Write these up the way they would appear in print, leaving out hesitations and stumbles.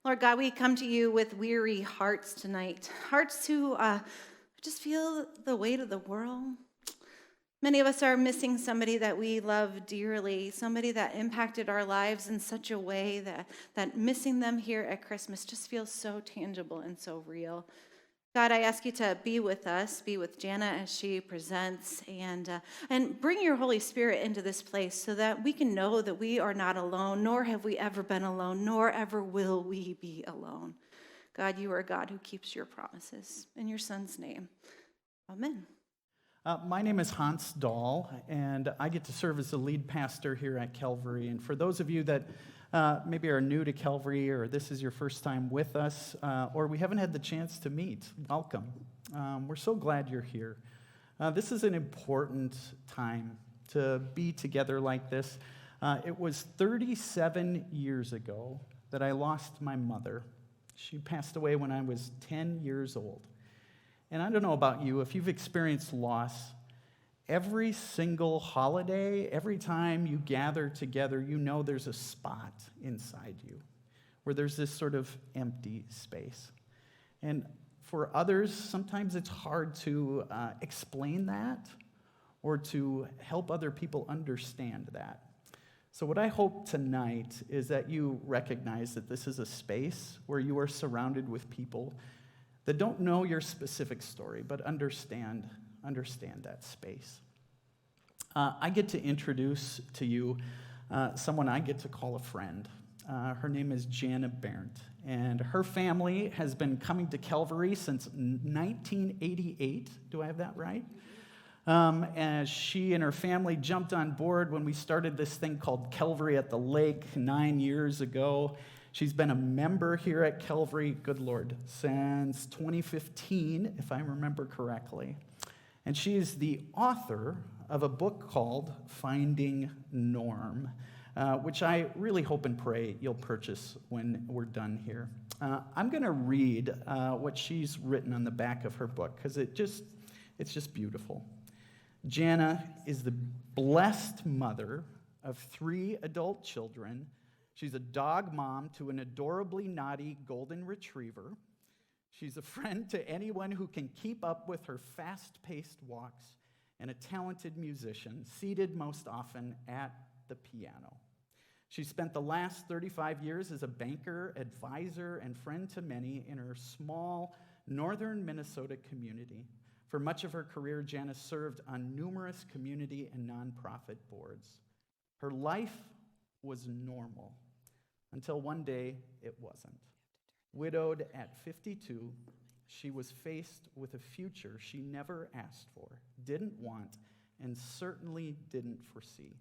Lord God, we come to you with weary hearts tonight, hearts who just feel the weight of the world. Many of us are missing somebody that we love dearly, somebody that impacted our lives in such a way that missing them here at Christmas just feels so tangible and so real. God, I ask you to be with us, be with Jana as she presents, and bring your Holy Spirit into this place so that we can know that we are not alone, nor have we ever been alone, nor ever will we be alone. God, you are a God who keeps your promises. In your Son's name, amen. My name is Hans Dahl, and I get to serve as the lead pastor here at Calvary. And for those of you that maybe are new to Calvary, or this is your first time with us, or we haven't had the chance to meet, welcome. We're so glad you're here. This is an important time to be together like this. It was 37 years ago that I lost my mother. She passed away when I was 10 years old. And I don't know about you, if you've experienced loss, every single holiday, every time you gather together, you know there's a spot inside you where there's this sort of empty space. And for others, sometimes it's hard to explain that or to help other people understand that. So what I hope tonight is that you recognize that this is a space where you are surrounded with people that don't know your specific story, but understand that space. I get to introduce to you someone I get to call a friend. Her name is Jana Berndt, and her family has been coming to Calvary since 1988. Do I have that right? As she and her family jumped on board when we started this thing called Calvary at the Lake 9 years ago. She's been a member here at Calvary, good Lord, since 2015, if I remember correctly. And she is the author of a book called Finding Norm, which I really hope and pray you'll purchase when we're done here. I'm going to read what she's written on the back of her book, because it's just beautiful. Jana is the blessed mother of 3 adult children. She's a dog mom to an adorably naughty golden retriever. She's a friend to anyone who can keep up with her fast-paced walks, and a talented musician, seated most often at the piano. She spent the last 35 years as a banker, advisor, and friend to many in her small northern Minnesota community. For much of her career, Jana served on numerous community and nonprofit boards. Her life was normal. Until one day, it wasn't. Widowed at 52, she was faced with a future she never asked for, didn't want, and certainly didn't foresee.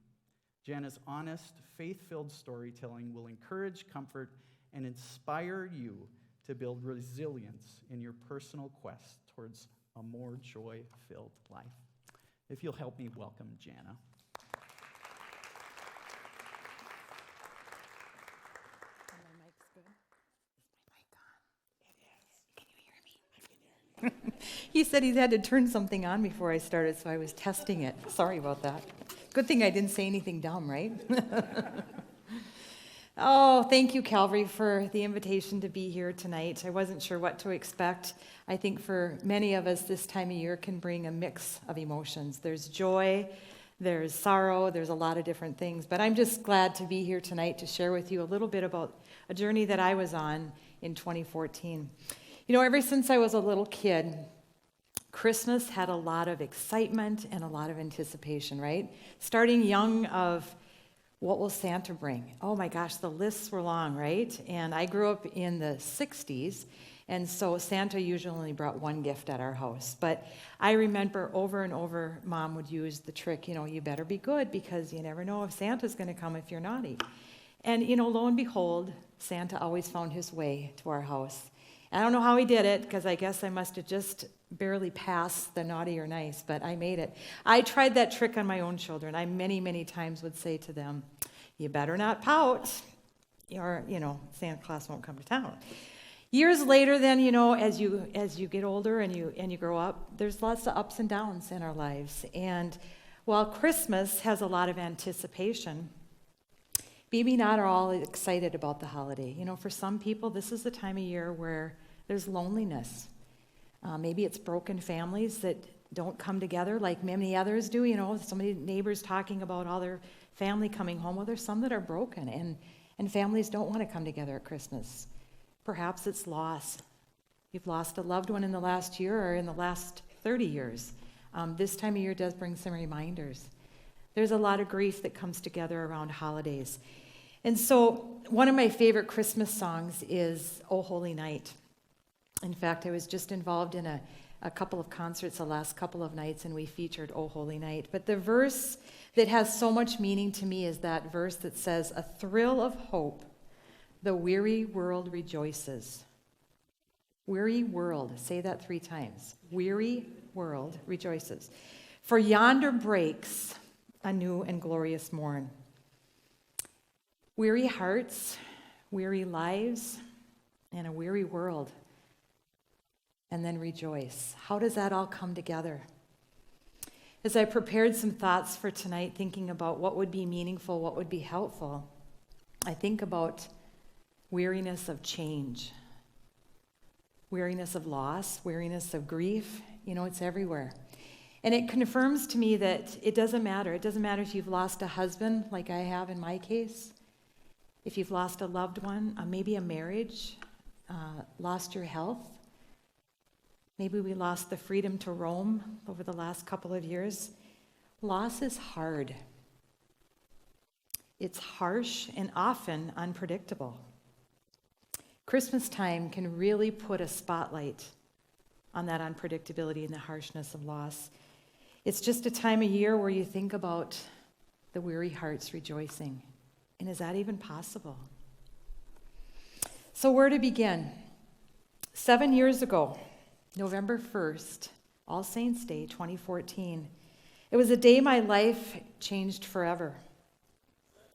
Jana's honest, faith-filled storytelling will encourage, comfort, and inspire you to build resilience in your personal quest towards a more joy-filled life. If you'll help me welcome Jana. He said he had to turn something on before I started, so I was testing it. Sorry about that. Good thing I didn't say anything dumb, right? Oh, thank you, Calvary, for the invitation to be here tonight. I wasn't sure what to expect. I think for many of us, this time of year can bring a mix of emotions. There's joy, there's sorrow, there's a lot of different things. But I'm just glad to be here tonight to share with you a little bit about a journey that I was on in 2014. You know, ever since I was a little kid, Christmas had a lot of excitement and a lot of anticipation, right? Starting young of what will Santa bring? Oh my gosh, the lists were long, right? And I grew up in the 60s, and so Santa usually only brought one gift at our house. But I remember over and over, Mom would use the trick, you better be good because you never know if Santa's going to come if you're naughty. And, lo and behold, Santa always found his way to our house. I don't know how he did it, because I guess I must have just barely passed the naughty or nice, but I made it. I tried that trick on my own children. I many, many times would say to them, you better not pout, or, Santa Claus won't come to town. Years later then, as you get older and you grow up, there's lots of ups and downs in our lives. And while Christmas has a lot of anticipation, Maybe not all excited about the holiday. For some people, this is the time of year where there's loneliness. Maybe it's broken families that don't come together like many others do. So many neighbors talking about all their family coming home. Well, there's some that are broken, and families don't want to come together at Christmas. Perhaps it's loss. You've lost a loved one in the last year or in the last 30 years. This time of year does bring some reminders. There's a lot of grief that comes together around holidays. And so one of my favorite Christmas songs is "O Holy Night." In fact, I was just involved in a couple of concerts the last couple of nights, and we featured "O Holy Night." But the verse that has so much meaning to me is that verse that says, "A thrill of hope, the weary world rejoices." Weary world, say that 3 times. Weary world rejoices. For yonder breaks a new and glorious morn. Weary hearts, weary lives, and a weary world. And then rejoice. How does that all come together? As I prepared some thoughts for tonight, thinking about what would be meaningful, what would be helpful, I think about weariness of change, weariness of loss, weariness of grief. It's everywhere. And it confirms to me that it doesn't matter. It doesn't matter if you've lost a husband, like I have in my case, if you've lost a loved one, maybe a marriage, lost your health. Maybe we lost the freedom to roam over the last couple of years. Loss is hard. It's harsh and often unpredictable. Christmas time can really put a spotlight on that unpredictability and the harshness of loss. It's just a time of year where you think about the weary hearts rejoicing. And is that even possible? So where to begin? 7 years ago, November 1st, All Saints' Day, 2014, it was a day my life changed forever.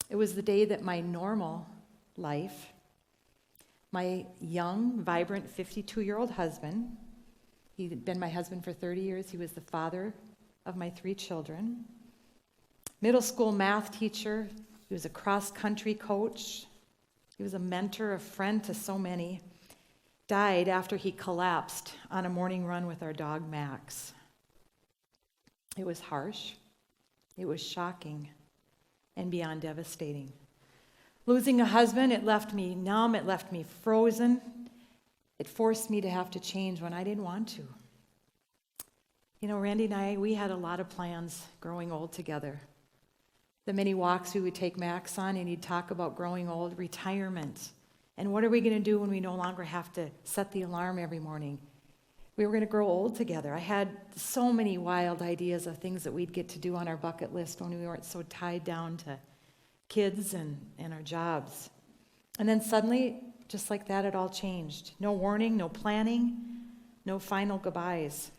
It was the day that my normal life, my young, vibrant 52-year-old husband, he'd been my husband for 30 years. He was the father of my 3 children. Middle school math teacher. He was a cross-country coach. He was a mentor, a friend to so many. Died after he collapsed on a morning run with our dog, Max. It was harsh. It was shocking and beyond devastating. Losing a husband, it left me numb. It left me frozen. It forced me to have to change when I didn't want to. Randy and I, we had a lot of plans growing old together. The many walks we would take Max on, and he'd talk about growing old, retirement, and what are we going to do when we no longer have to set the alarm every morning? We were going to grow old together. I had so many wild ideas of things that we'd get to do on our bucket list when we weren't so tied down to kids and our jobs. And then suddenly, just like that, it all changed. No warning, no planning, no final goodbyes.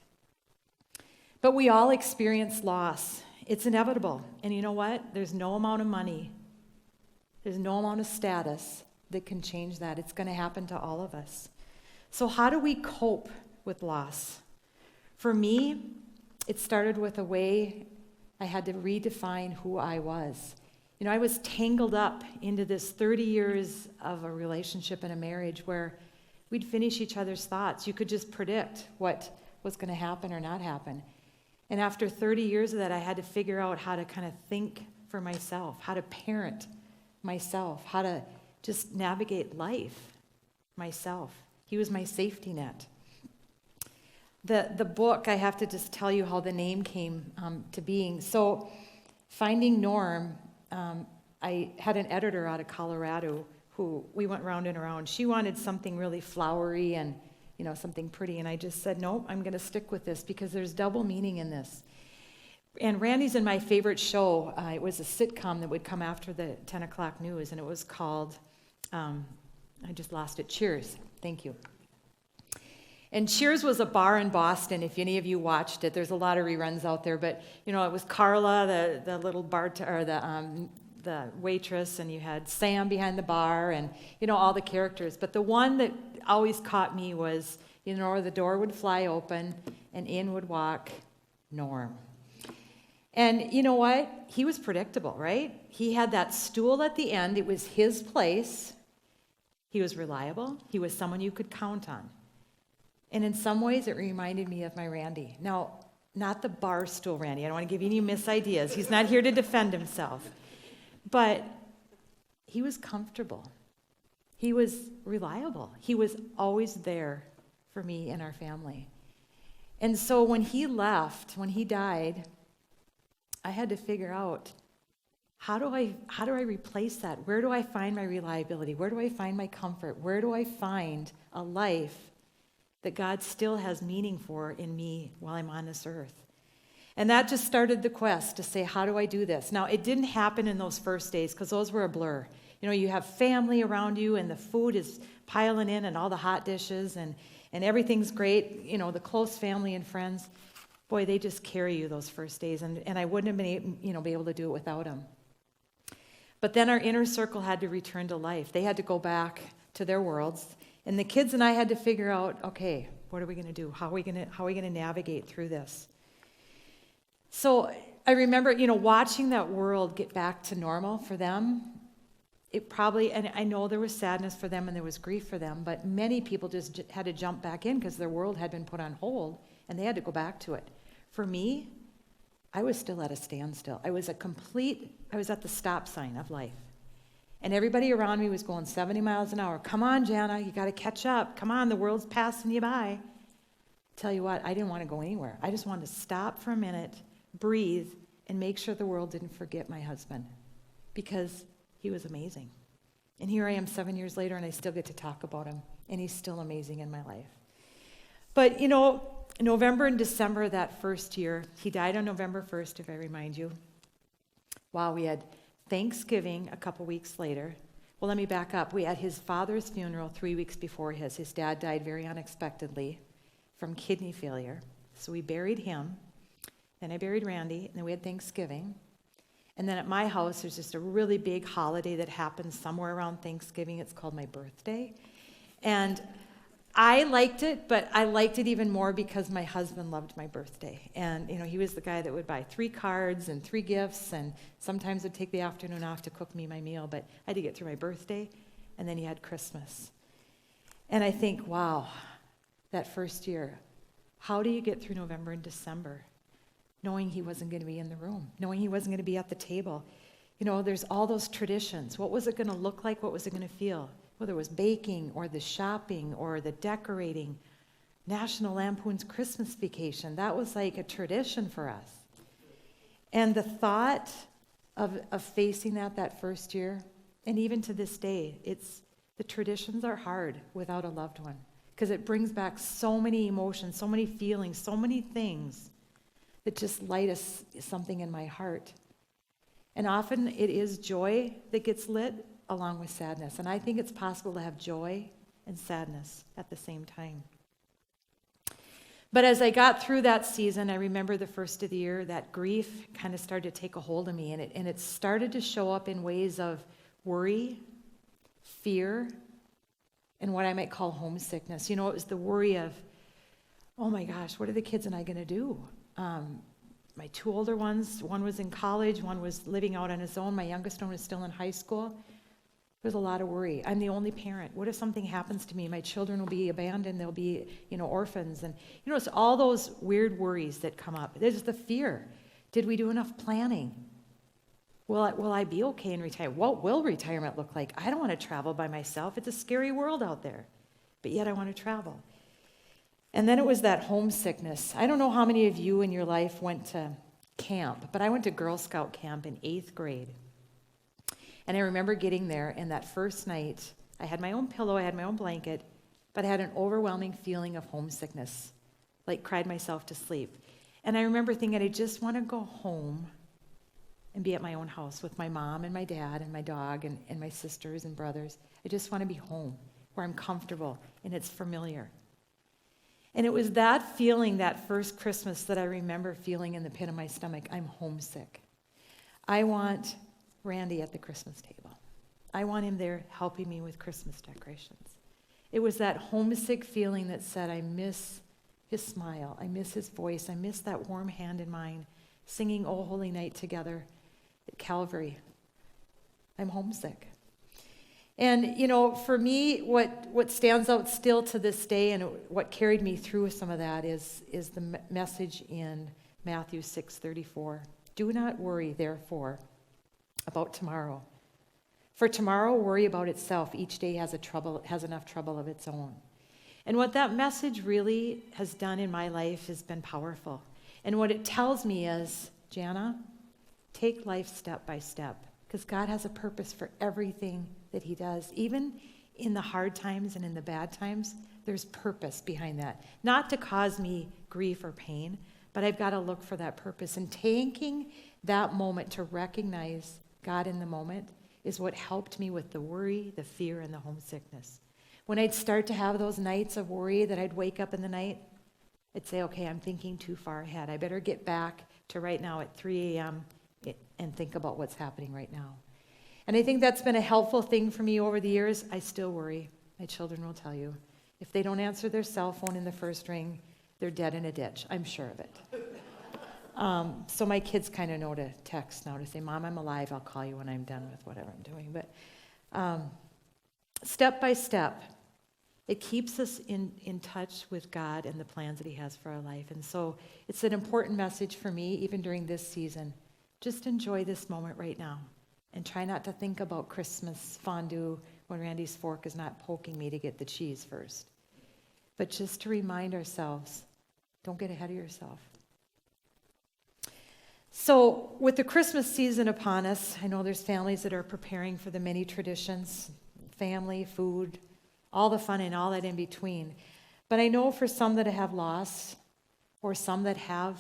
But we all experience loss. It's inevitable. And you know what? There's no amount of money, there's no amount of status that can change that. It's going to happen to all of us. So how do we cope with loss? For me, it started with a way I had to redefine who I was. I was tangled up into this 30 years of a relationship and a marriage where we'd finish each other's thoughts. You could just predict what was going to happen or not happen. And after 30 years of that, I had to figure out how to kind of think for myself, how to parent myself, how to just navigate life myself. He was my safety net. The book, I have to just tell you how the name came to being. So Finding Norm, I had an editor out of Colorado who we went round and around. She wanted something really flowery and something pretty, and I just said, nope, I'm going to stick with this because there's double meaning in this. And Randy's in my favorite show. It was a sitcom that would come after the 10 o'clock news, and it was called, I just lost it, Cheers. Thank you. And Cheers was a bar in Boston, if any of you watched it. There's a lot of reruns out there, but, it was Carla, the little the waitress, and you had Sam behind the bar, and, all the characters. But the one that always caught me was, the door would fly open, and in would walk Norm. And you know what? He was predictable, right? He had that stool at the end. It was his place. He was reliable. He was someone you could count on. And in some ways, it reminded me of my Randy. Now, not the bar stool Randy. I don't want to give you any misideas. He's not here to defend himself. But he was comfortable. He was reliable. He was always there for me and our family. And so when he left, when he died, I had to figure out, how do I replace that? Where do I find my reliability? Where do I find my comfort? Where do I find a life that God still has meaning for in me while I'm on this earth? And that just started the quest to say, how do I do this? Now, it didn't happen in those first days because those were a blur. You know, you have family around you and the food is piling in and all the hot dishes and everything's great. You know, the close family and friends, boy, they just carry you those first days. And I wouldn't have been be able to do it without them. But then our inner circle had to return to life. They had to go back to their worlds. And the kids and I had to figure out, okay, what are we going to do? How are we going to navigate through this? So I remember, watching that world get back to normal for them. It probably, and I know there was sadness for them and there was grief for them, but many people just had to jump back in because their world had been put on hold and they had to go back to it. For me, I was still at a standstill. I was at the stop sign of life. And everybody around me was going 70 miles an hour. Come on, Jana, you got to catch up. Come on, the world's passing you by. Tell you what, I didn't want to go anywhere. I just wanted to stop for a minute, breathe, and make sure the world didn't forget my husband because he was amazing. And here I am 7 years later, and I still get to talk about him, and he's still amazing in my life. But, November and December that first year, he died on November 1st, if I remind you. Wow, we had Thanksgiving a couple weeks later. Well, let me back up. We had his father's funeral 3 weeks before his. His dad died very unexpectedly from kidney failure. So we buried him. Then I buried Randy, and then we had Thanksgiving. And then at my house, there's just a really big holiday that happens somewhere around Thanksgiving. It's called my birthday. And I liked it, but I liked it even more because my husband loved my birthday. And, he was the guy that would buy 3 cards and 3 gifts, and sometimes would take the afternoon off to cook me my meal. But I had to get through my birthday, and then he had Christmas. And I think, wow, that first year, how do you get through November and December? Knowing he wasn't going to be in the room, knowing he wasn't going to be at the table. There's all those traditions. What was it going to look like? What was it going to feel? Whether it was baking or the shopping or the decorating, National Lampoon's Christmas Vacation, that was like a tradition for us. And the thought of facing that first year, and even to this day, the traditions are hard without a loved one because it brings back so many emotions, so many feelings, so many things that just light something in my heart. And often it is joy that gets lit along with sadness. And I think it's possible to have joy and sadness at the same time. But as I got through that season, I remember the first of the year, that grief kind of started to take a hold of me. And it started to show up in ways of worry, fear, and what I might call homesickness. It was the worry of, oh my gosh, what are the kids and I going to do? My 2 older ones, one was in college, one was living out on his own. My youngest one was still in high school. There's a lot of worry. I'm the only parent. What if something happens to me? My children will be abandoned. They'll be, orphans. And, it's all those weird worries that come up. There's the fear. Did we do enough planning? Will I be okay in retirement? What will retirement look like? I don't want to travel by myself. It's a scary world out there. But yet I want to travel. And then it was that homesickness. I don't know how many of you in your life went to camp, but I went to Girl Scout camp in 8th grade. And I remember getting there, and that first night, I had my own pillow, I had my own blanket, but I had an overwhelming feeling of homesickness, like cried myself to sleep. And I remember thinking, I just want to go home and be at my own house with my mom and my dad and my dog and my sisters and brothers. I just want to be home where I'm comfortable and it's familiar. And it was that feeling, that first Christmas, that I remember feeling in the pit of my stomach. I'm homesick. I want Randy at the Christmas table. I want him there helping me with Christmas decorations. It was that homesick feeling that said, I miss his smile. I miss his voice. I miss that warm hand in mine singing O Holy Night together at Calvary. I'm homesick. And, for me, what stands out still to this day and what carried me through some of that is the message in Matthew 6:34. Do not worry, therefore, about tomorrow. For tomorrow will worry about itself. Each day has enough trouble of its own. And what that message really has done in my life has been powerful. And what it tells me is, Jana, take life step by step, because God has a purpose for everything that he does. Even in the hard times and in the bad times, there's purpose behind that. Not to cause me grief or pain, but I've got to look for that purpose. And taking that moment to recognize God in the moment is what helped me with the worry, the fear, and the homesickness. When I'd start to have those nights of worry that I'd wake up in the night, I'd say, okay, I'm thinking too far ahead. I better get back to right now at 3 a.m. and think about what's happening right now. And I think that's been a helpful thing for me over the years. I still worry. My children will tell you. If they don't answer their cell phone in the first ring, they're dead in a ditch. I'm sure of it. So my kids kind of know to text now to say, Mom, I'm alive. I'll call you when I'm done with whatever I'm doing. But step by step, it keeps us in touch with God and the plans that he has for our life. And so it's an important message for me, even during this season. Just enjoy this moment right now and try not to think about Christmas fondue when Randy's fork is not poking me to get the cheese first. But just to remind ourselves, don't get ahead of yourself. So with the Christmas season upon us, I know there's families that are preparing for the many traditions, family, food, all the fun and all that in between. But I know for some that have lost, or some that have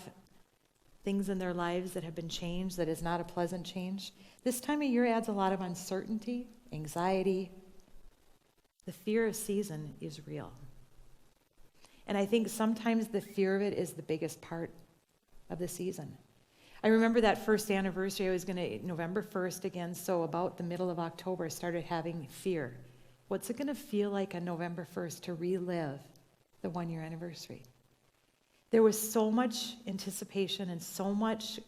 things in their lives that have been changed, that is not a pleasant change, this time of year adds a lot of uncertainty, anxiety. The fear of season is real. And I think sometimes the fear of it is the biggest part of the season. I remember that first anniversary, I was going to, November 1st again, so about the middle of October, I started having fear. What's it going to feel like on November 1st to relive the 1-year anniversary? There was so much anticipation and so much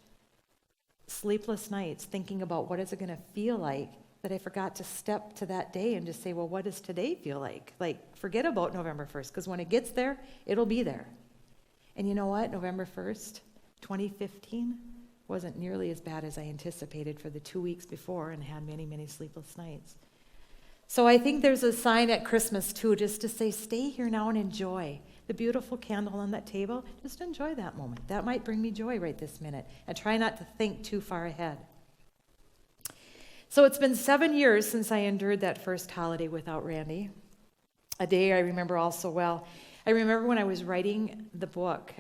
sleepless nights thinking about what is it going to feel like that I forgot to step to that day and just say, well, what does today feel like? Like, forget about November 1st, because when it gets there, it'll be there. And you know what? November 1st, 2015 wasn't nearly as bad as I anticipated for the 2 weeks before, and had many, many sleepless nights. So I think there's a sign at Christmas, too, just to say, stay here now and enjoy the beautiful candle on that table. Just enjoy that moment. That might bring me joy right this minute. And try not to think too far ahead. So it's been 7 years since I endured that first holiday without Randy. A day I remember also well. I remember when I was writing the book.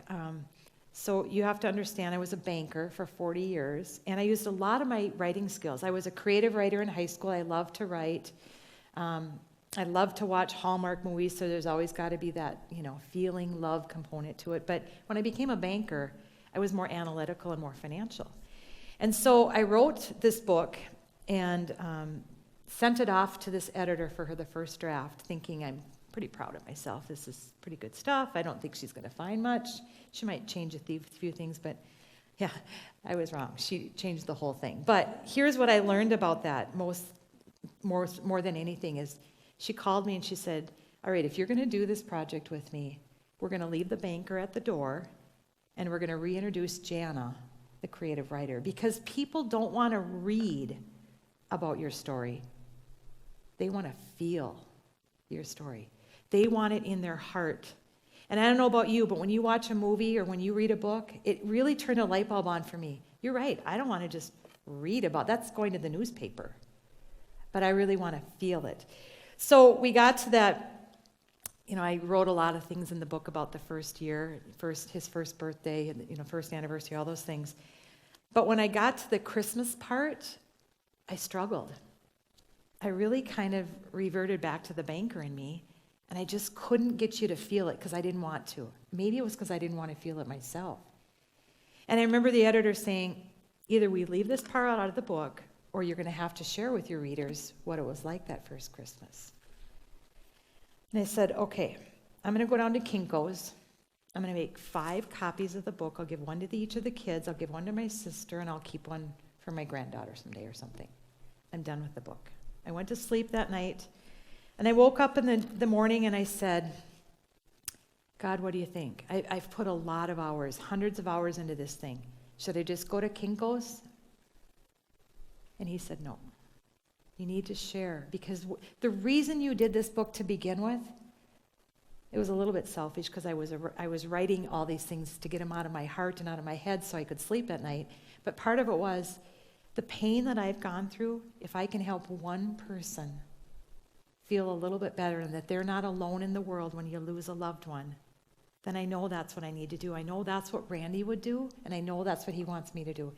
So you have to understand, I was a banker for 40 years, and I used a lot of my writing skills. I was a creative writer in high school. I loved to write. I love to watch Hallmark movies, so there's always got to be that, feeling, love component to it. But when I became a banker, I was more analytical and more financial. And so I wrote this book and sent it off to this editor for the first draft, thinking I'm pretty proud of myself. This is pretty good stuff. I don't think she's going to find much. She might change a few things, but yeah, I was wrong. She changed the whole thing. But here's what I learned about that more than anything is she called me and she said, all right, if you're going to do this project with me, we're going to leave the banker at the door and we're going to reintroduce Jana, the creative writer, because people don't want to read about your story. They want to feel your story. They want it in their heart. And I don't know about you, but when you watch a movie or when you read a book, it really turned a light bulb on for me. You're right. I don't want to just read about that's going to the newspaper. But I really want to feel it. So we got to that, I wrote a lot of things in the book about the first year, his first birthday, and first anniversary, all those things. But when I got to the Christmas part, I struggled. I really kind of reverted back to the banker in me, and I just couldn't get you to feel it because I didn't want to. Maybe it was because I didn't want to feel it myself. And I remember the editor saying, either we leave this part out of the book, or you're going to have to share with your readers what it was like that first Christmas. And I said, okay, I'm going to go down to Kinko's, I'm going to make 5 copies of the book. I'll give one to each of the kids. I'll give one to my sister, and I'll keep one for my granddaughter someday or something. I'm done with the book. I went to sleep that night, and I woke up in the morning, and I said, God, what do you think? I've put a lot of hours, hundreds of hours into this thing. Should I just go to Kinko's? And he said, no. You need to share, because the reason you did this book to begin with, it was a little bit selfish because I was writing all these things to get them out of my heart and out of my head so I could sleep at night. But part of it was the pain that I've gone through. If I can help one person feel a little bit better and that they're not alone in the world when you lose a loved one, then I know that's what I need to do. I know that's what Randy would do, and I know that's what he wants me to do.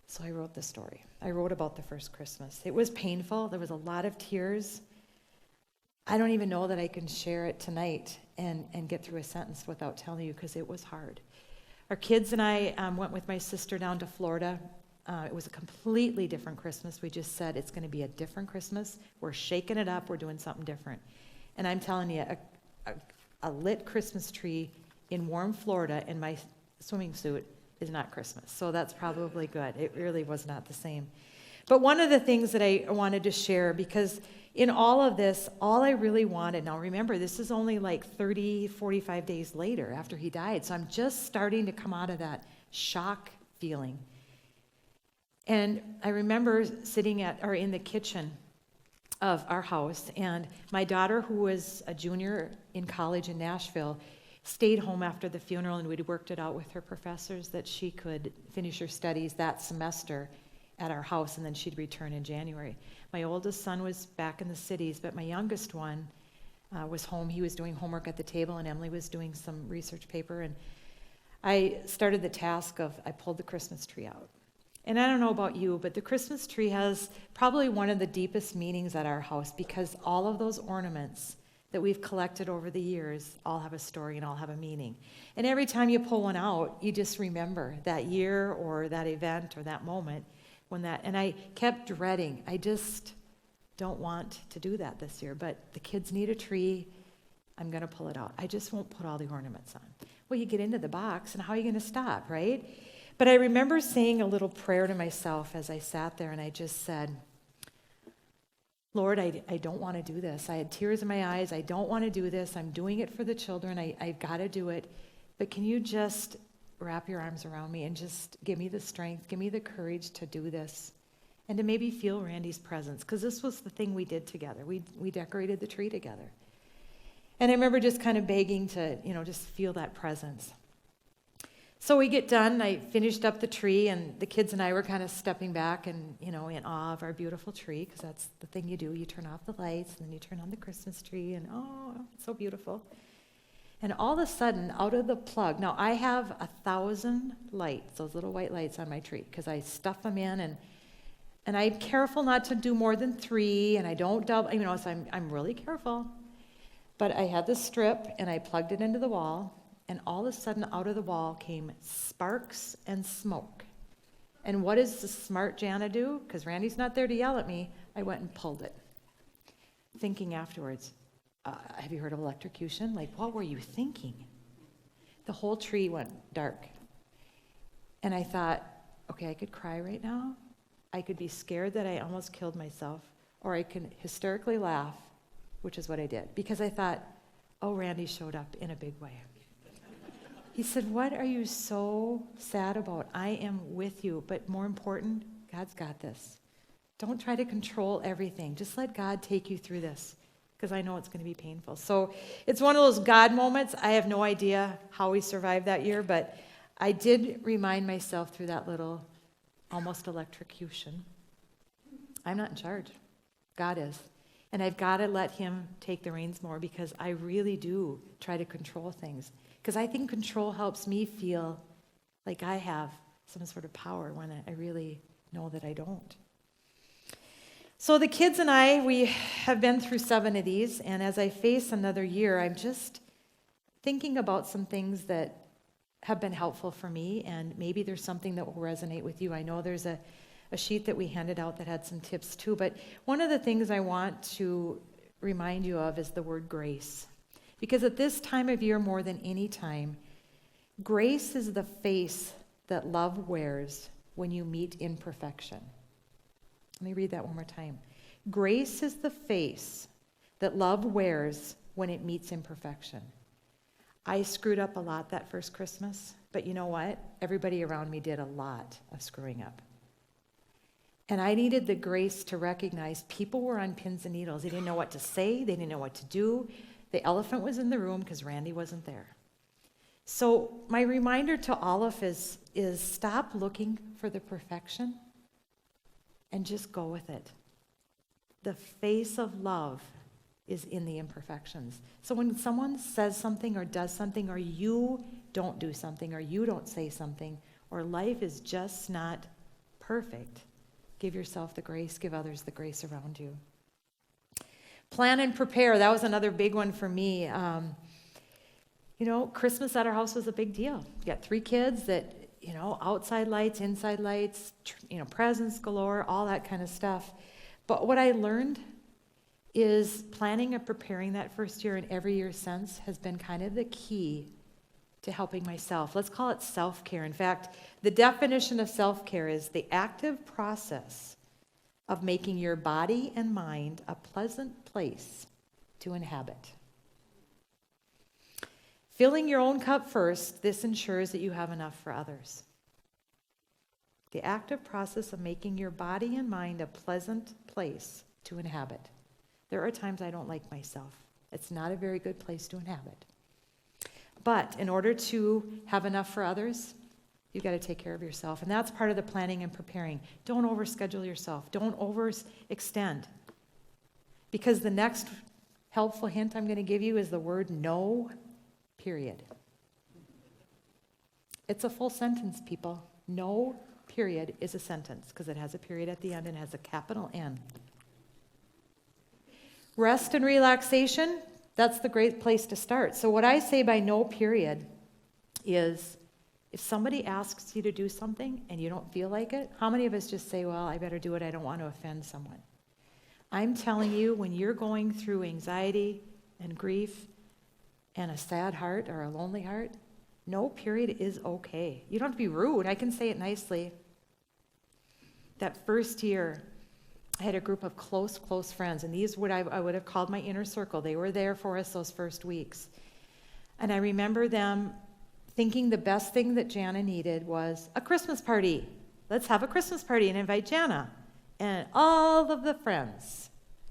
So I wrote the story. I wrote about the first Christmas. It was painful. There was a lot of tears. I don't even know that I can share it tonight and get through a sentence without telling you, because it was hard. Our kids and I went with my sister down to Florida. It was a completely different Christmas. We just said it's going to be a different Christmas. We're shaking it up. We're doing something different. And I'm telling you, a lit Christmas tree in warm Florida in my swimming suit is not Christmas. So that's probably good. It really was not the same. But one of the things that I wanted to share, because in all of this, all I really wanted, now remember, this is only like 30, 45 days later after he died. So I'm just starting to come out of that shock feeling. And I remember sitting in the kitchen of our house, and my daughter, who was a junior in college in Nashville, stayed home after the funeral, and we'd worked it out with her professors that she could finish her studies that semester at our house, and then she'd return in January. My oldest son was back in the cities, but my youngest one was home. He was doing homework at the table, and Emily was doing some research paper, and I started the task of, I pulled the Christmas tree out. And I don't know about you, but the Christmas tree has probably one of the deepest meanings at our house, because all of those ornaments that we've collected over the years all have a story and all have a meaning. And every time you pull one out, you just remember that year or that event or that moment when that, and I kept dreading. I just don't want to do that this year, but the kids need a tree. I'm going to pull it out. I just won't put all the ornaments on. Well, you get into the box, and how are you going to stop, right? But I remember saying a little prayer to myself as I sat there, and I just said, Lord, I don't want to do this. I had tears in my eyes. I don't want to do this. I'm doing it for the children. I've got to do it. But can you just wrap your arms around me and just give me the strength, give me the courage to do this, and to maybe feel Randy's presence? Because this was the thing we did together. We decorated the tree together. And I remember just kind of begging to, just feel that presence. So we get done. I finished up the tree, and the kids and I were kind of stepping back and, in awe of our beautiful tree, because that's the thing you do. You turn off the lights, and then you turn on the Christmas tree, and it's so beautiful. And all of a sudden, out of the plug, now I have 1,000 lights, those little white lights on my tree, because I stuff them in, and I'm careful not to do more than 3, and I don't double, so I'm really careful. But I had this strip, and I plugged it into the wall, and all of a sudden, out of the wall came sparks and smoke. And what does the smart Jana do? Because Randy's not there to yell at me. I went and pulled it, thinking afterwards, have you heard of electrocution? Like, what were you thinking? The whole tree went dark. And I thought, okay, I could cry right now. I could be scared that I almost killed myself, or I could hysterically laugh, which is what I did, because I thought, oh, Randy showed up in a big way. He said, what are you so sad about? I am with you, but more important, God's got this. Don't try to control everything. Just let God take you through this, because I know it's going to be painful. So it's one of those God moments. I have no idea how we survived that year, but I did remind myself through that little almost electrocution, I'm not in charge. God is. And I've got to let him take the reins more, because I really do try to control things. Because I think control helps me feel like I have some sort of power when I really know that I don't. So the kids and I, we have been through 7 of these, and as I face another year, I'm just thinking about some things that have been helpful for me, and maybe there's something that will resonate with you. I know there's a sheet that we handed out that had some tips too, but one of the things I want to remind you of is the word grace. Because at this time of year, more than any time, grace is the face that love wears when you meet imperfection. Let me read that one more time. Grace is the face that love wears when it meets imperfection. I screwed up a lot that first Christmas, but you know what? Everybody around me did a lot of screwing up. And I needed the grace to recognize people were on pins and needles. They didn't know what to say. They didn't know what to do. The elephant was in the room because Randy wasn't there. So my reminder to all of us is stop looking for the perfection and just go with it. The face of love is in the imperfections. So when someone says something or does something, or you don't do something, or you don't say something, or life is just not perfect, give yourself the grace, give others the grace around you. Plan and prepare, that was another big one for me. Christmas at our house was a big deal. You got 3 kids that, outside lights, inside lights, presents galore, all that kind of stuff. But what I learned is planning and preparing that first year and every year since has been kind of the key to helping myself. Let's call it self-care. In fact, the definition of self-care is the active process of making your body and mind a pleasant place to inhabit. Filling your own cup first, this ensures that you have enough for others. The active process of making your body and mind a pleasant place to inhabit. There are times I don't like myself. It's not a very good place to inhabit. But in order to have enough for others, you've got to take care of yourself. And that's part of the planning and preparing. Don't overschedule yourself. Don't overextend. Because the next helpful hint I'm going to give you is the word no, period. It's a full sentence, people. No, period, is a sentence because it has a period at the end and has a capital N. Rest and relaxation, that's the great place to start. So what I say by no period is if somebody asks you to do something and you don't feel like it, how many of us just say, well, I better do it, I don't want to offend someone? I'm telling you, when you're going through anxiety and grief and a sad heart or a lonely heart, no period is okay. You don't have to be rude. I can say it nicely. That first year, I had a group of close friends, and these I would have called my inner circle. They were there for us those first weeks. And I remember them thinking the best thing that Jana needed was a Christmas party. Let's have a Christmas party and invite Jana and all of the friends.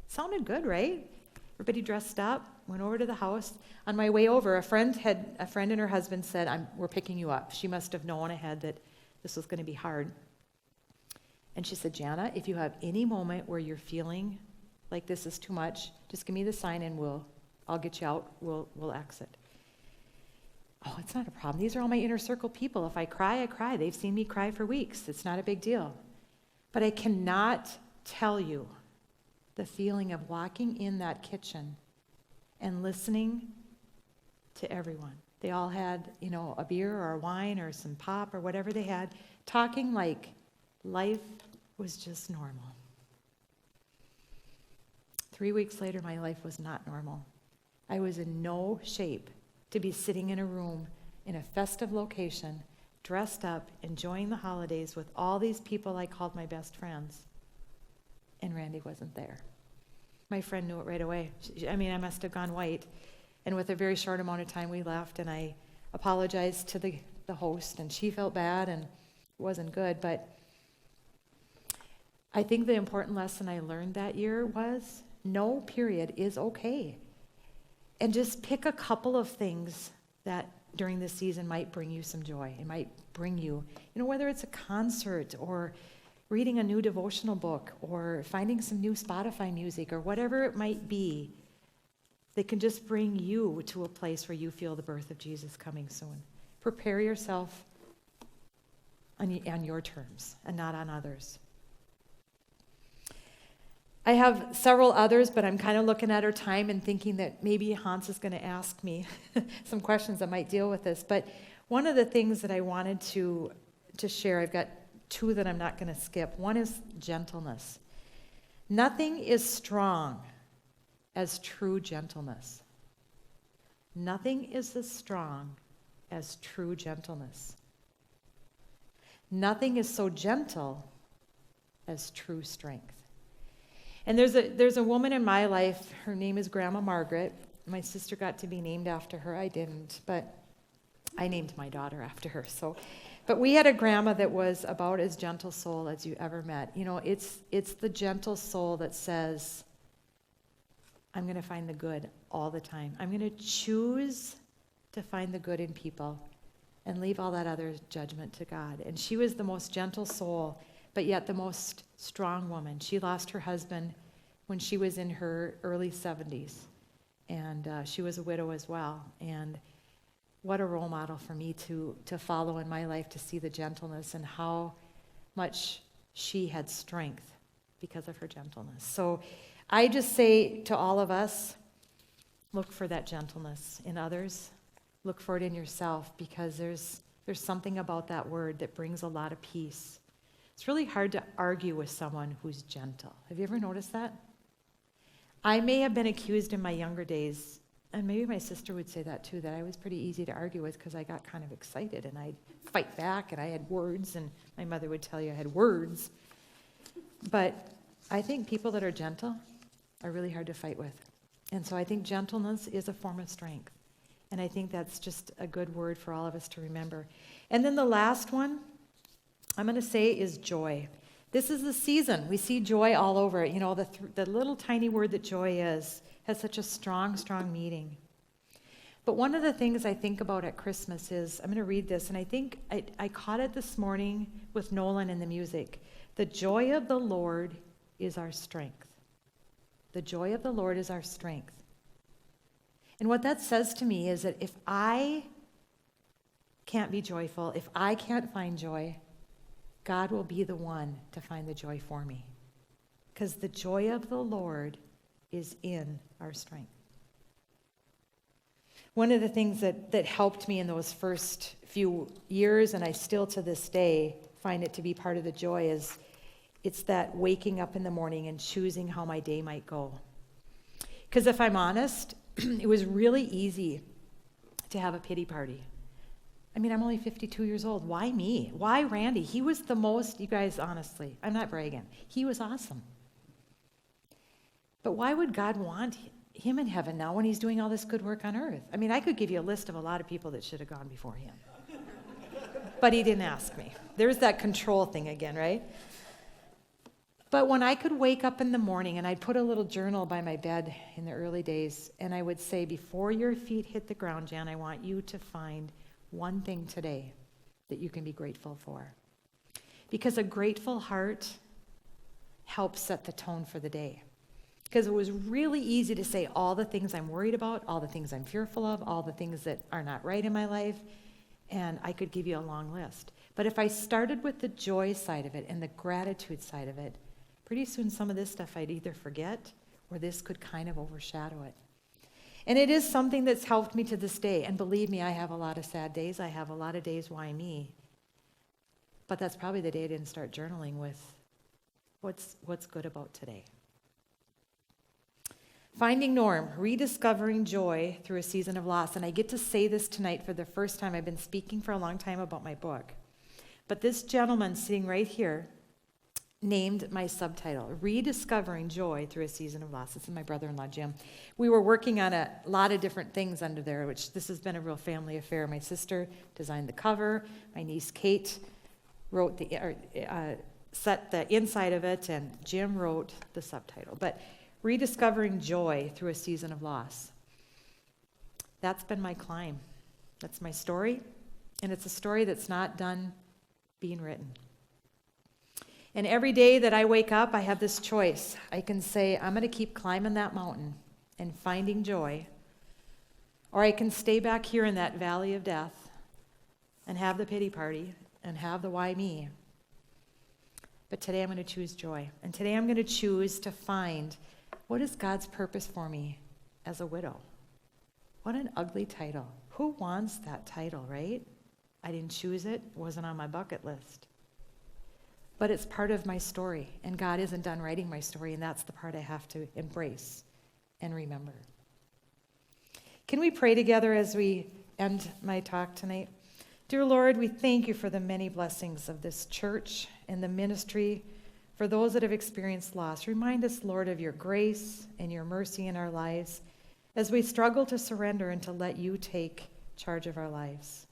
Sounded good, right? Everybody dressed up, went over to the house. On my way over, a friend and her husband said, we're picking you up. She must have known ahead that this was going to be hard. And she said, Jana, if you have any moment where you're feeling like this is too much, just give me the sign and I'll get you out. We'll exit. Oh, it's not a problem. These are all my inner circle people. If I cry, I cry. They've seen me cry for weeks. It's not a big deal. But I cannot tell you the feeling of walking in that kitchen and listening to everyone. They all had, a beer or a wine or some pop or whatever they had, talking like life was just normal. 3 weeks later, my life was not normal. I was in no shape to be sitting in a room in a festive location, dressed up, enjoying the holidays with all these people I called my best friends. And Randy wasn't there. My friend knew it right away. I must have gone white. And with a very short amount of time, we left, and I apologized to the host, and she felt bad, and it wasn't good. But I think the important lesson I learned that year was no period is okay. And just pick a couple of things that during this season might bring you some joy. It might bring you, whether it's a concert or reading a new devotional book or finding some new Spotify music or whatever it might be that can just bring you to a place where you feel the birth of Jesus coming soon. Prepare yourself on your terms and not on others. I have several others, but I'm kind of looking at our time and thinking that maybe Hans is going to ask me some questions that might deal with this. But one of the things that I wanted to share, I've got 2 that I'm not going to skip. One is gentleness. Nothing is strong as true gentleness. Nothing is as strong as true gentleness. Nothing is so gentle as true strength. And there's a woman in my life, her name is Grandma Margaret. My sister got to be named after her. I didn't, but I named my daughter after her. But we had a grandma that was about as gentle soul as you ever met. You know, it's the gentle soul that says, I'm going to find the good all the time. I'm going to choose to find the good in people and leave all that other judgment to God. And she was the most gentle soul, but yet the most strong woman. She lost her husband when she was in her early 70s, and she was a widow as well. And what a role model for me to follow in my life, to see the gentleness and how much she had strength because of her gentleness. So I just say to all of us, look for that gentleness in others. Look for it in yourself, because there's something about that word that brings a lot of peace. It's really hard to argue with someone who's gentle. Have you ever noticed that? I may have been accused in my younger days, and maybe my sister would say that too, that I was pretty easy to argue with because I got kind of excited and I'd fight back and I had words, and my mother would tell you I had words. But I think people that are gentle are really hard to fight with. And so I think gentleness is a form of strength. And I think that's just a good word for all of us to remember. And then the last one I'm going to say is joy. This is the season. We see joy all over it. You know, the little tiny word that joy is has such a strong, strong meaning. But one of the things I think about at Christmas is, I'm going to read this, and I think I caught it this morning with Nolan in the music. The joy of the Lord is our strength. The joy of the Lord is our strength. And what that says to me is that if I can't be joyful, if I can't find joy, God will be the one to find the joy for me. Because the joy of the Lord is in our strength. One of the things that helped me in those first few years, and I still to this day find it to be part of the joy, is it's that waking up in the morning and choosing how my day might go. Because if I'm honest, it was really easy to have a pity party. I mean, I'm only 52 years old. Why me? Why Randy? He was the most, you guys, honestly, I'm not bragging. He was awesome. But why would God want him in heaven now when he's doing all this good work on earth? I mean, I could give you a list of a lot of people that should have gone before him. But he didn't ask me. There's that control thing again, right? But when I could wake up in the morning, and I'd put a little journal by my bed in the early days, and I would say, before your feet hit the ground, Jan, I want you to find one thing today that you can be grateful for. Because a grateful heart helps set the tone for the day. Because it was really easy to say all the things I'm worried about, all the things I'm fearful of, all the things that are not right in my life, and I could give you a long list. But if I started with the joy side of it and the gratitude side of it, pretty soon some of this stuff I'd either forget or this could kind of overshadow it. And it is something that's helped me to this day. And believe me, I have a lot of sad days. I have a lot of days, why me? But that's probably the day I didn't start journaling with what's good about today. Finding Norm, rediscovering joy through a season of loss. And I get to say this tonight for the first time. I've been speaking for a long time about my book. But this gentleman sitting right here named my subtitle, Rediscovering Joy Through a Season of Loss. This is my brother-in-law, Jim. We were working on a lot of different things under there, which this has been a real family affair. My sister designed the cover. My niece, Kate, wrote set the inside of it, and Jim wrote the subtitle. But Rediscovering Joy Through a Season of Loss. That's been my climb. That's my story, and it's a story that's not done being written. And every day that I wake up, I have this choice. I can say, I'm going to keep climbing that mountain and finding joy, or I can stay back here in that valley of death and have the pity party and have the why me. But today I'm going to choose joy. And today I'm going to choose to find, what is God's purpose for me as a widow? What an ugly title. Who wants that title, right? I didn't choose it. It wasn't on my bucket list. But it's part of my story, and God isn't done writing my story, and that's the part I have to embrace and remember. Can we pray together as we end my talk tonight? Dear Lord, we thank you for the many blessings of this church and the ministry for those that have experienced loss. Remind us, Lord, of your grace and your mercy in our lives as we struggle to surrender and to let you take charge of our lives.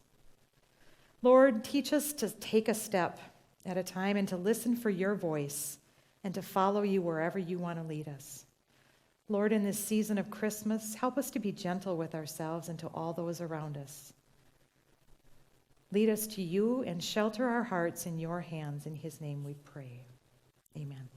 Lord, teach us to take a step at a time and to listen for your voice and to follow you wherever you want to lead us. Lord, in this season of Christmas, help us to be gentle with ourselves and to all those around us. Lead us to you and shelter our hearts in your hands. In his name we pray. Amen.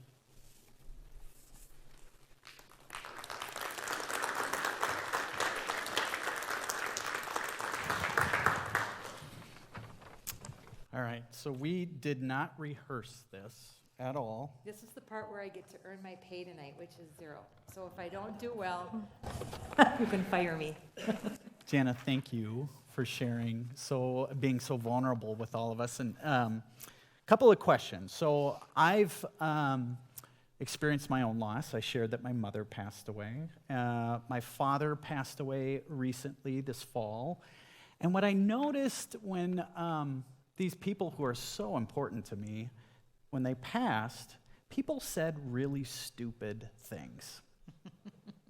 All right, so we did not rehearse this at all. This is the part where I get to earn my pay tonight, which is 0. So if I don't do well, you can fire me. Jana, thank you for sharing, being so vulnerable with all of us. And a couple of questions. So I've experienced my own loss. I shared that my mother passed away. My father passed away recently this fall. And what I noticed when these people who are so important to me, when they passed, people said really stupid things.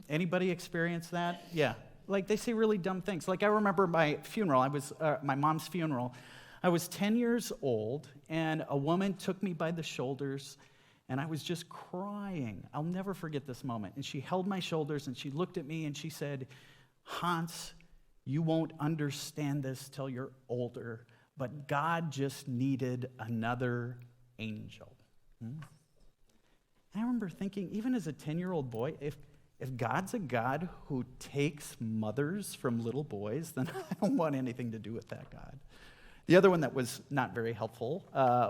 Anybody experience that? Yeah. Like they say really dumb things. Like I remember my funeral, my mom's funeral. I was 10 years old, and a woman took me by the shoulders, and I was just crying. I'll never forget this moment. And she held my shoulders, and she looked at me, and she said, "Hans, you won't understand this till you're older, but God just needed another angel." I remember thinking, even as a 10-year-old boy, if God's a God who takes mothers from little boys, then I don't want anything to do with that God. The other one that was not very helpful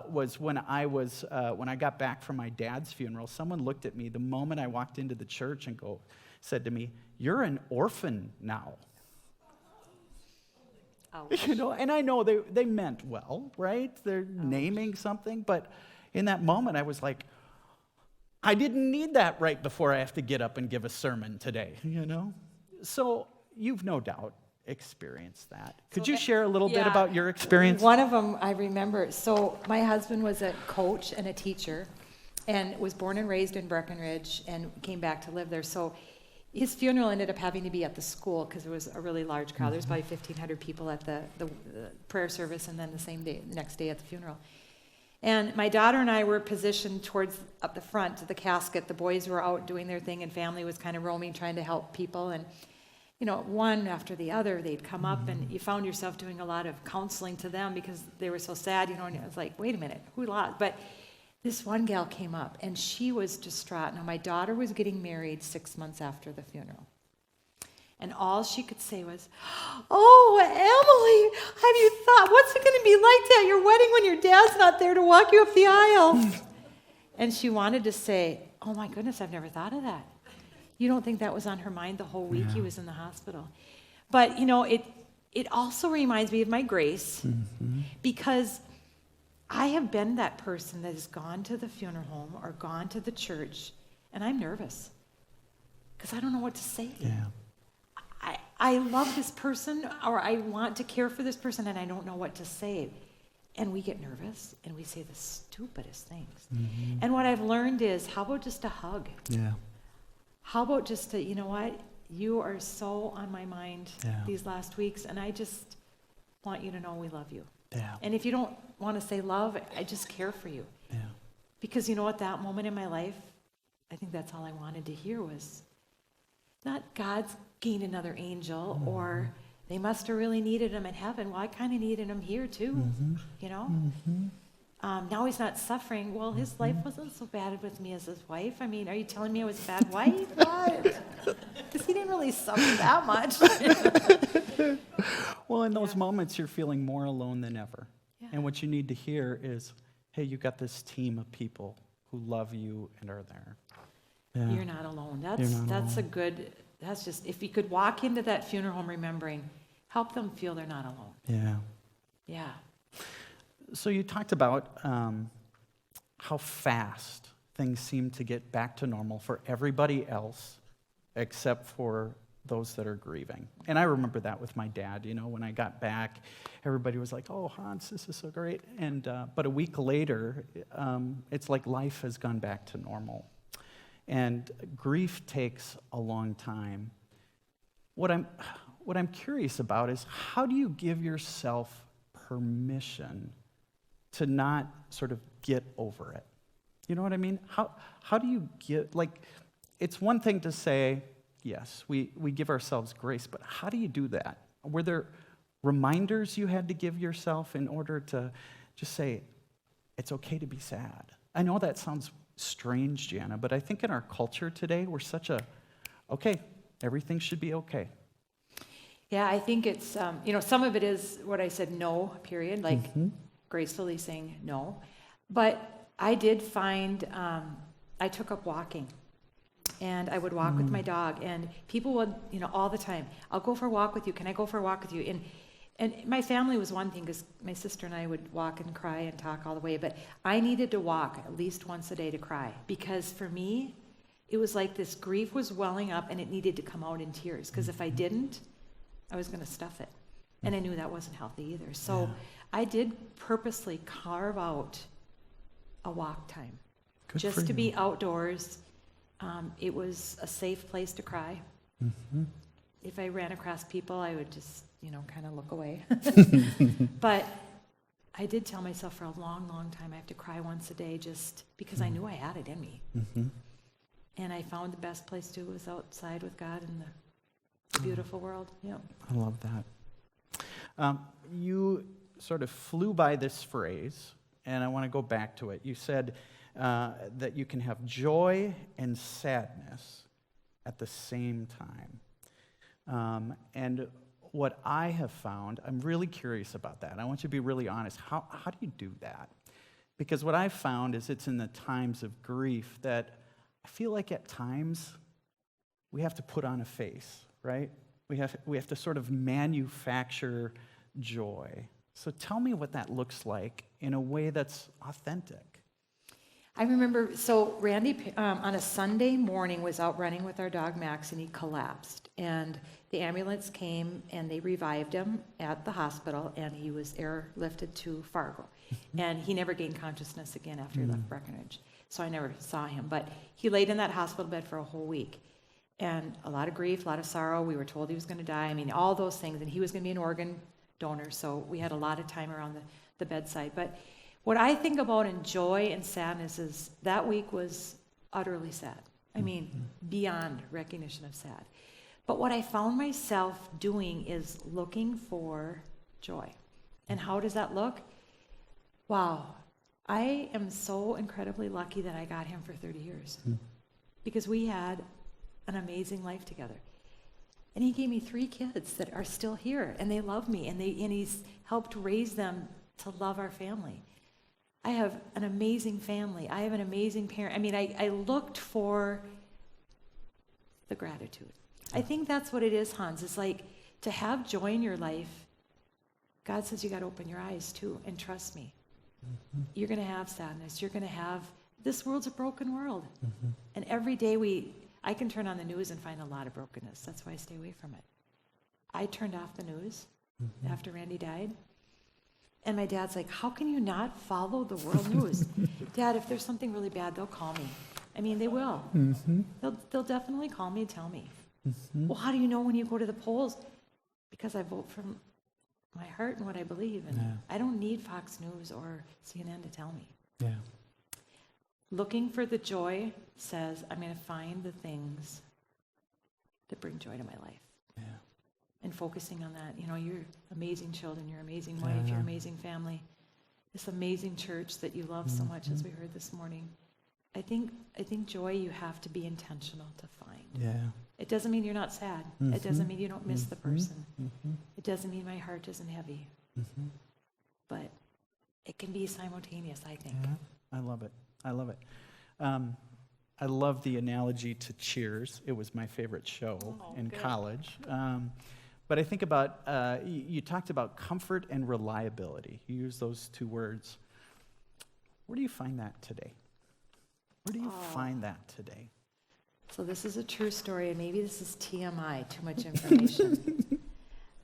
was when I got back from my dad's funeral, someone looked at me the moment I walked into the church and said to me, "You're an orphan now." Ouch. And I know they meant well, right? They're naming something, but in that moment I was like, I didn't need that right before I have to get up and give a sermon today, So you've no doubt experienced that. Could you share a little bit about your experience? One of them I remember. So my husband was a coach and a teacher and was born and raised in Breckenridge and came back to live there. So his funeral ended up having to be at the school because there was a really large crowd. There's about 1,500 people at the prayer service, and then the next day at the funeral. And my daughter and I were positioned towards up the front to the casket. The boys were out doing their thing, and family was kind of roaming, trying to help people. And, one after the other, they'd come up, and you found yourself doing a lot of counseling to them because they were so sad, and it was like, wait a minute, who lost? But this one gal came up, and she was distraught. Now, my daughter was getting married 6 months after the funeral. And all she could say was, "Oh, Emily, have you thought, what's it going to be like at your wedding when your dad's not there to walk you up the aisle?" And she wanted to say, "Oh my goodness, I've never thought of that." You don't think that was on her mind the whole week he was in the hospital. But, it also reminds me of my grace because I have been that person that has gone to the funeral home or gone to the church, and I'm nervous because I don't know what to say. Yeah. I love this person, or I want to care for this person, and I don't know what to say. And we get nervous, and we say the stupidest things. And what I've learned is, how about just a hug? Yeah. How about just you know what? You are so on my mind these last weeks, and I just want you to know we love you. Yeah. And if you don't want to say love, I just care for you. Yeah. Because that moment in my life, I think that's all I wanted to hear was not God's gained another angel or they must have really needed him in heaven. Well, I kind of needed him here too, Now he's not suffering. Well, his life wasn't so bad with me as his wife. I mean, are you telling me I was a bad wife? What? Because he didn't really suffer that much. Well, in those moments, you're feeling more alone than ever. Yeah. And what you need to hear is, hey, you've got this team of people who love you and are there. Yeah. You're not alone. That's just, if you could walk into that funeral home remembering, help them feel they're not alone. Yeah. Yeah. So you talked about how fast things seem to get back to normal for everybody else except for those that are grieving. And I remember that with my dad. When I got back, everybody was like, "Oh, Hans, this is so great." And but a week later, it's like life has gone back to normal. And grief takes a long time. What I'm curious about is, how do you give yourself permission to not sort of get over it? You know what I mean? How do you get, it's one thing to say, yes, we give ourselves grace, but how do you do that? Were there reminders you had to give yourself in order to just say, it's okay to be sad? I know that sounds strange, Jana, but I think in our culture today, we're such okay, everything should be okay. Yeah, I think it's, some of it is what I said, no, period, gracefully saying no. But I did find, I took up walking. And I would walk with my dog, and people would, all the time, "I'll go for a walk with you. Can I go for a walk with you?" And my family was one thing, because my sister and I would walk and cry and talk all the way, but I needed to walk at least once a day to cry, because for me, it was like this grief was welling up, and it needed to come out in tears, because if I didn't, I was going to stuff it. And I knew that wasn't healthy either. So I did purposely carve out a walk time, just to be outdoors. It was a safe place to cry. Mm-hmm. If I ran across people, I would just, kind of look away. But I did tell myself for a long, long time I have to cry once a day, just because I knew I had it in me. Mm-hmm. And I found the best place to was outside with God in the beautiful world. Yeah. I love that. You sort of flew by this phrase, and I want to go back to it. You said that you can have joy and sadness at the same time. And what I have found, I'm really curious about that. I want you to be really honest. How do you do that? Because what I've found is it's in the times of grief that I feel like at times we have to put on a face, right? We have to sort of manufacture joy. So tell me what that looks like in a way that's authentic. I remember, so Randy on a Sunday morning was out running with our dog Max, and he collapsed. And the ambulance came and they revived him at the hospital, and he was airlifted to Fargo. And he never gained consciousness again after he left Breckenridge. So I never saw him. But he laid in that hospital bed for a whole week. And a lot of grief, a lot of sorrow. We were told he was going to die. I mean, all those things. And he was going to be an organ donor. So we had a lot of time around the bedside. But what I think about in joy and sadness is that week was utterly sad. I mean, beyond recognition of sad. But what I found myself doing is looking for joy. And how does that look? Wow, I am so incredibly lucky that I got him for 30 years. Because we had an amazing life together. And he gave me 3 kids that are still here, and they love me, and he's helped raise them to love our family. I have an amazing family. I have an amazing parent. I mean, I looked for the gratitude. I think that's what it is, Hans. It's like to have joy in your life, God says you got to open your eyes too and trust me. Mm-hmm. You're going to have sadness. You're going to have, this world's a broken world. Mm-hmm. And every day I can turn on the news and find a lot of brokenness. That's why I stay away from it. I turned off the news after Randy died. And my dad's like, how can you not follow the world news? Dad, if there's something really bad, they'll call me. I mean, they will. Mm-hmm. They'll definitely call me and tell me. Mm-hmm. Well, how do you know when you go to the polls? Because I vote from my heart and what I believe. And I don't need Fox News or CNN to tell me. Yeah. Looking for the joy says, I'm going to find the things that bring joy to my life. Yeah. And focusing on that, you're amazing children, you're amazing wife, you're amazing family, this amazing church that you love so much, as we heard this morning. I think joy you have to be intentional to find. Yeah. It doesn't mean you're not sad. Mm-hmm. It doesn't mean you don't miss the person. Mm-hmm. It doesn't mean my heart isn't heavy. Mm-hmm. But it can be simultaneous, I think. Yeah. I love it. I love the analogy to Cheers. It was my favorite show in college. But I think about, you talked about comfort and reliability. You use those 2 words. Where do you find that today? Where do you find that today? So this is a true story, and maybe this is TMI, too much information.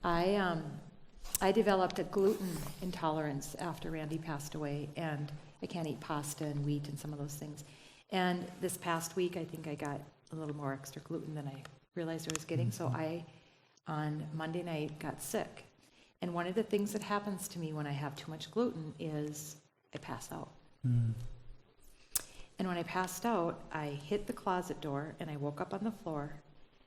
I developed a gluten intolerance after Randy passed away, and I can't eat pasta and wheat and some of those things. And this past week, I think I got a little more extra gluten than I realized I was getting, so I, on Monday night, got sick. And one of the things that happens to me when I have too much gluten is I pass out. And when I passed out, I hit the closet door, and I woke up on the floor.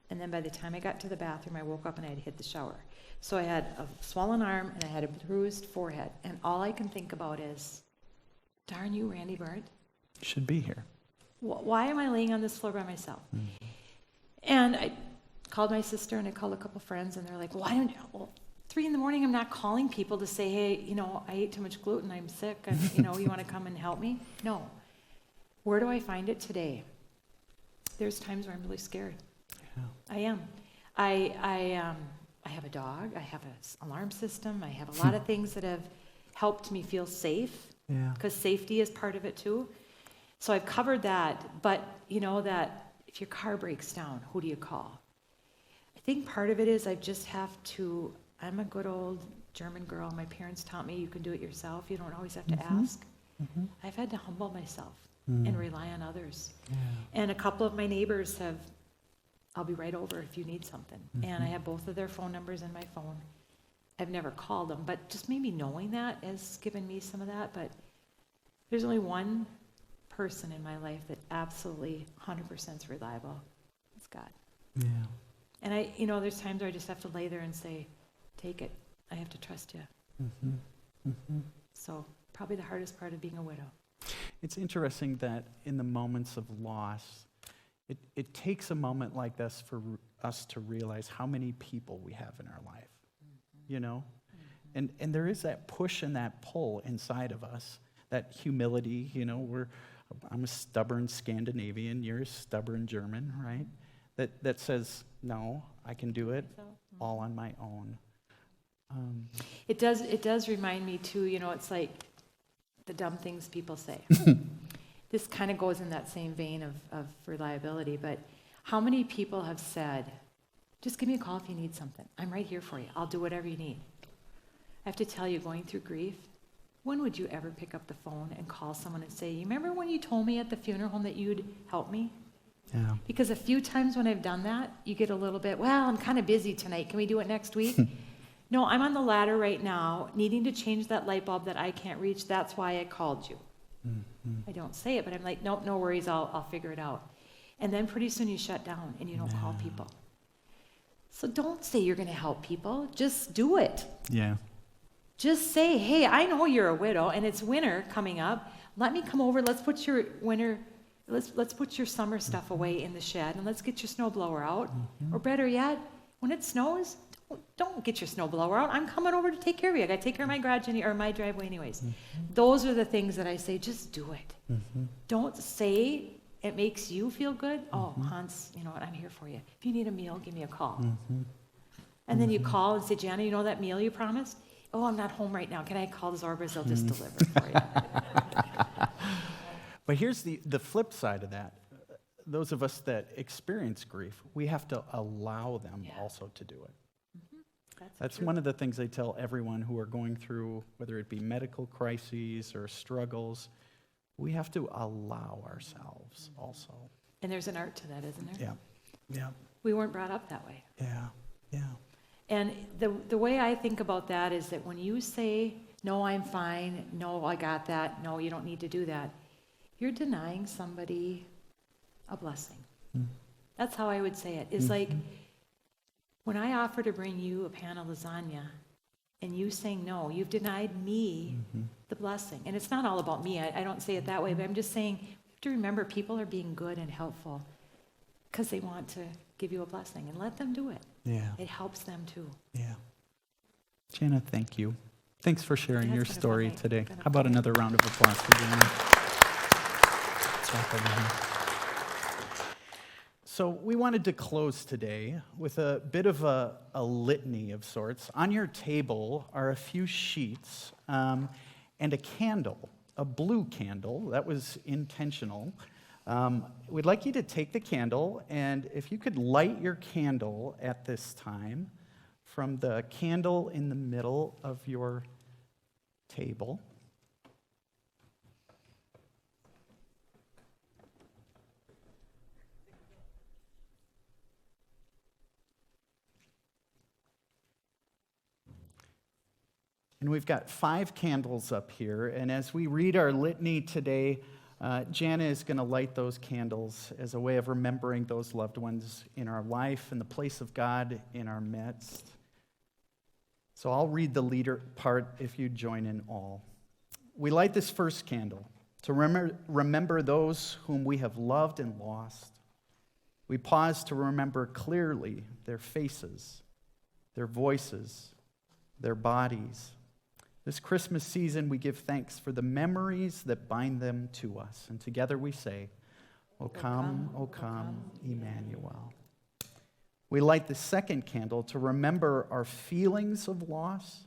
And then by the time I got to the bathroom, I woke up and I had hit the shower. So I had a swollen arm, and I had a bruised forehead. And all I can think about is, darn you, Randy Berndt. Should be here. Why am I laying on this floor by myself? And I called my sister, and I called a couple friends, and they're like, why don't you? Well, 3 a.m, I'm not calling people to say, hey, I ate too much gluten, I'm sick, and, you want to come and help me? No. Where do I find it today? There's times where I'm really scared. Yeah. I am. I have a dog, I have an alarm system, I have a lot of things that have helped me feel safe, because safety is part of it too. So I've covered that, but that if your car breaks down, who do you call? I think part of it is I just have to, I'm a good old German girl. My parents taught me you can do it yourself. You don't always have to ask. I've had to humble myself and rely on others. And a couple of my neighbors have, I'll be right over if you need something. And I have both of their phone numbers in my phone. I've never called them, but just maybe knowing that has given me some of that. But there's only one person in my life that absolutely 100% is reliable. It's God. Yeah. And there's times where I just have to lay there and say, take it. I have to trust you. So probably the hardest part of being a widow. It's interesting that in the moments of loss, it takes a moment like this for us to realize how many people we have in our life, And there is that push and that pull inside of us, that humility, I'm a stubborn Scandinavian, you're a stubborn German, right? That says, no, I can do it all on my own. It does remind me too, it's like the dumb things people say. This kind of goes in that same vein of reliability, but how many people have said, just give me a call if you need something. I'm right here for you. I'll do whatever you need. I have to tell you, going through grief, when would you ever pick up the phone and call someone and say, you remember when you told me at the funeral home that you'd help me? Yeah. Because a few times when I've done that, you get a little bit, well, I'm kind of busy tonight. Can we do it next week? No, I'm on the ladder right now, needing to change that light bulb that I can't reach. That's why I called you. I don't say it, but I'm like, nope, no worries, I'll figure it out. And then pretty soon you shut down and you don't call people. So don't say you're going to help people. Just do it. Yeah. Just say, hey, I know you're a widow and it's winter coming up. Let me come over. Let's put your let's put your summer stuff away in the shed and let's get your snowblower out. Or better yet, when it snows, don't get your snowblower out. I'm coming over to take care of you. I got to take care of my garage or my driveway anyways. Those are the things that I say, just do it. Don't say it makes you feel good. Oh, Hans, you know what? I'm here for you. If you need a meal, give me a call. And then you call and say, Jana, you know that meal you promised? Oh, I'm not home right now. Can I call the Zorbas? They'll just deliver for you. But here's the flip side of that. Those of us that experience grief, we have to allow them also to do it. That's one of the things I tell everyone who are going through, whether it be medical crises or struggles, we have to allow ourselves also. And there's an art to that, isn't there? Yeah. We weren't brought up that way. Yeah. And the way I think about that is that when you say, no, I'm fine, no, I got that, no, you don't need to do that, you're denying somebody a blessing. That's how I would say it. It's like, when I offer to bring you a pan of lasagna and you saying no, you've denied me the blessing. And it's not all about me. I don't say it that way, but I'm just saying, you have to remember people are being good and helpful because they want to give you a blessing, and let them do it. Yeah. It helps them too. Yeah. Jana, thank you. Thanks for sharing Yeah, your it's been a story fun night. today. It's been a How about fun night. another round of applause for Jana? Let's wrap over here. So we wanted to close today with a bit of a litany of sorts. On your table are a few sheets and a candle, a blue candle. That was intentional. We'd like you to take the candle, and if you could light your candle at this time from the candle in the middle of your table. And we've got 5 candles up here, and as we read our litany today, Jana is going to light those candles as a way of remembering those loved ones in our life and the place of God in our midst. So I'll read the leader part if you join in all. We light this first candle to remember those whom we have loved and lost. We pause to remember clearly their faces, their voices, their bodies. This Christmas season, we give thanks for the memories that bind them to us. And together we say, O come, Emmanuel. We light the second candle to remember our feelings of loss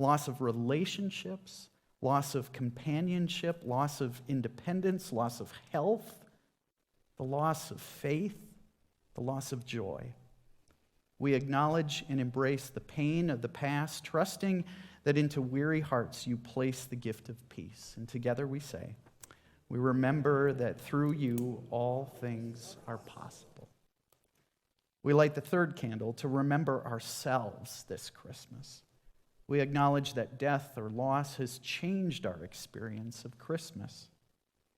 of relationships, loss of companionship, loss of independence, loss of health, the loss of faith, the loss of joy. We acknowledge and embrace the pain of the past, trusting that into weary hearts you place the gift of peace. And together we say, we remember that through you all things are possible. We light the third candle to remember ourselves this Christmas. We acknowledge that death or loss has changed our experience of Christmas.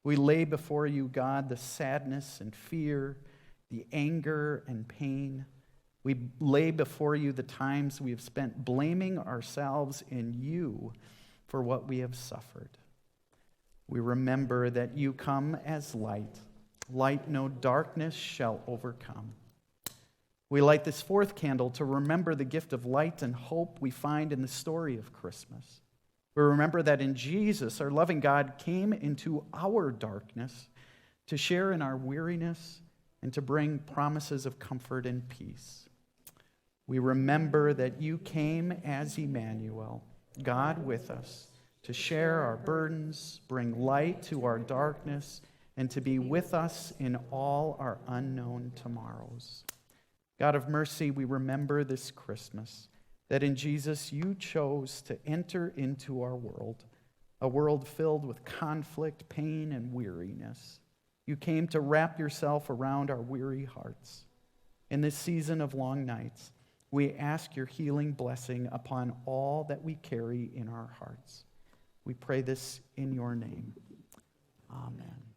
We lay before you, God, the sadness and fear, the anger and pain. We lay before you the times we have spent blaming ourselves and you for what we have suffered. We remember that you come as light. Light no darkness shall overcome. We light this fourth candle to remember the gift of light and hope we find in the story of Christmas. We remember that in Jesus, our loving God came into our darkness to share in our weariness and to bring promises of comfort and peace. We remember that you came as Emmanuel, God with us, to share our burdens, bring light to our darkness, and to be with us in all our unknown tomorrows. God of mercy, we remember this Christmas that in Jesus you chose to enter into our world, a world filled with conflict, pain, and weariness. You came to wrap yourself around our weary hearts. In this season of long nights, we ask your healing blessing upon all that we carry in our hearts. We pray this in your name. Amen.